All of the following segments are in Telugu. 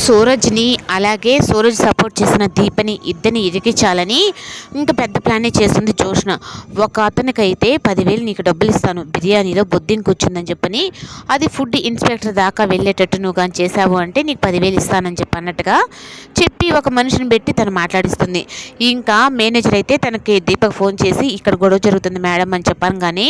సూరజ్‌ని అలాగే సూరజ్ సపోర్ట్ చేసిన దీపని ఇద్దరిని ఇరికించాలని ఇంక పెద్ద ప్లానే చేస్తుంది జోష్న. ఒక అతనికైతే 10,000 నీకు డబ్బులిస్తాను బిర్యానీలో బొద్దింకొచ్చిందని చెప్పని, అది ఫుడ్ ఇన్స్‌పెక్టర్ దాకా వెళ్ళేటట్టు నువ్వు గాని చేశావు అంటే నీకు 10,000 ఇస్తానని చెప్పి అన్నట్టుగా చెప్పి ఒక మనిషిని పెట్టి తను మాట్లాడిస్తుంది. ఇంకా మేనేజర్ అయితే తనకి దీపక్ ఫోన్ చేసి ఇక్కడ గొడవ జరుగుతుంది మేడం అని చెప్పంగానే,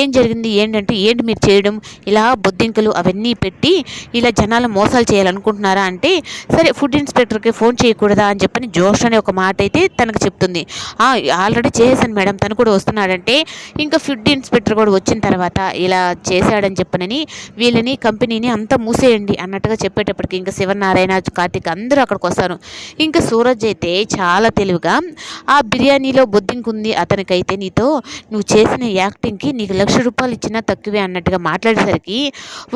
ఏం జరిగింది ఏంటంటే, ఏంటి మీరు చేయడం ఇలా బొద్దింకలు అవన్నీ పెట్టి ఇలా జనాలు మోసాలు చేయాలనుకుంటున్నారా అంటే, సరే ఫుడ్ ఇన్స్‌పెక్టర్‌కి ఫోన్ చేయకూడదా అని చెప్పని జోష్ అనే ఒక మాట అయితే తనకు చెప్తుంది. ఆల్రెడీ చేసేసాను మేడం, తను కూడా వస్తున్నాడంటే, ఇంకా ఫుడ్ ఇన్స్‌పెక్టర్ కూడా వచ్చిన తర్వాత ఇలా చేశాడని చెప్పనని వీళ్ళని కంపెనీని అంతా మూసేయండి అన్నట్టుగా చెప్పేటప్పటికి ఇంకా శివనారాయణ, కార్తీక్ అందరూ అక్కడికి వస్తారు. ఇంకా సూరజ్ అయితే చాలా తెలివిగా ఆ బిర్యానీలో బొద్దింకుంది అతనికైతే, నీతో నువ్వు చేసిన యాక్టింగ్‌కి నీకు ₹1,00,000 ఇచ్చినా తక్కువే అన్నట్టుగా మాట్లాడేసరికి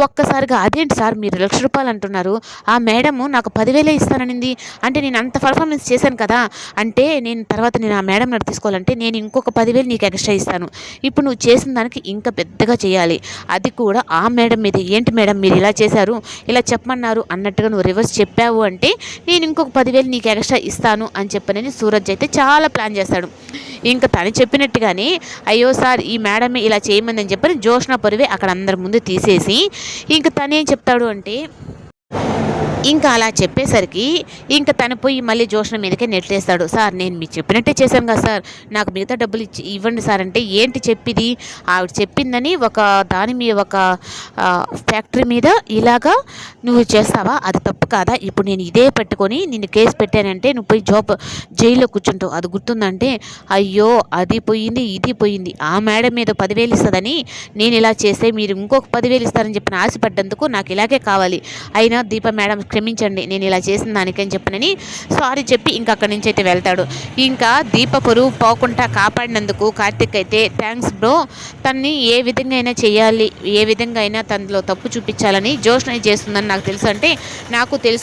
ఒక్కసారిగా అదేంటి సార్ మీరు ₹1,00,000 అంటున్నారు, ఆ మేడము నాకు 10,000 ఇస్తాననింది అంటే నేను అంత పర్ఫార్మెన్స్ చేశాను కదా, అంటే నేను ఆ మేడం దగ్గర తీసుకోవాలంటే నేను ఇంకొక 10,000 నీకు ఎక్స్ట్రా ఇస్తాను, ఇప్పుడు నువ్వు చేసిన దానికి ఇంకా పెద్దగా చేయాలి, అది కూడా ఆ మేడం మీద, ఏంటి మేడం మీరు ఇలా చేశారు ఇలా చెప్పమన్నారు అన్నట్టుగా నువ్వు రివర్స్ చెప్పావు అంటే నేను ఇంకొక 10,000 నీకు ఎక్స్ట్రా ఇస్తాను అని చెప్పనని సూరజ్ అయితే చాలా ప్లాన్ చేస్తాడు. ఇంకా తను చెప్పినట్టుగానే అయ్యో సార్ ఈ మేడమే ఇలా చేయమందని చెప్పని జోష్న పరువే అక్కడ అందరి ముందు తీసేసి ఇంక తనేం చెప్తాడు అంటే, ఇంకా అలా చెప్పేసరికి ఇంక తను పోయి మళ్ళీ జోష్న మీదకే నెట్టేస్తాడు. సార్ నేను మీకు చెప్పినట్టే చేశాను కదా సార్, నాకు మిగతా డబ్బులు ఇవ్వండి సార్ అంటే, ఏంటి చెప్పిది, ఆవిడ చెప్పిందని ఒక దాని మీద ఒక ఫ్యాక్టరీ మీద ఇలాగా నువ్వు చేస్తావా, అది తప్పు కాదా, ఇప్పుడు నేను ఇదే పెట్టుకొని నిన్ను కేసు పెట్టానంటే నువ్వు పోయి జైల్లో కూర్చుంటావు, అది గుర్తుందంటే, అయ్యో అది పోయింది ఇది పోయింది, ఆ మేడం మీద 10,000 ఇస్తుందని నేను ఇలా చేస్తే మీరు ఇంకొక 10,000 ఇస్తారని చెప్పిన ఆశపడ్డందుకు నాకు ఇలాగే కావాలి, అయినా దీప మేడం క్షమించండి నేను ఇలా చేసిన దానికని చెప్పనని సారీ చెప్పి ఇంకా అక్కడి నుంచి అయితే వెళ్తాడు. ఇంకా దీప పరువు పోకుండా కాపాడినందుకు కార్తిక్ అయితే థ్యాంక్స్ బ్రో, తన్ని ఏ విధంగా అయినా చేయాలి, ఏ విధంగా అయినా తనలో తప్పు చూపించాలని జోష్న చేస్తుందని నాకు తెలుసు అంటే, నాకు తెలుసు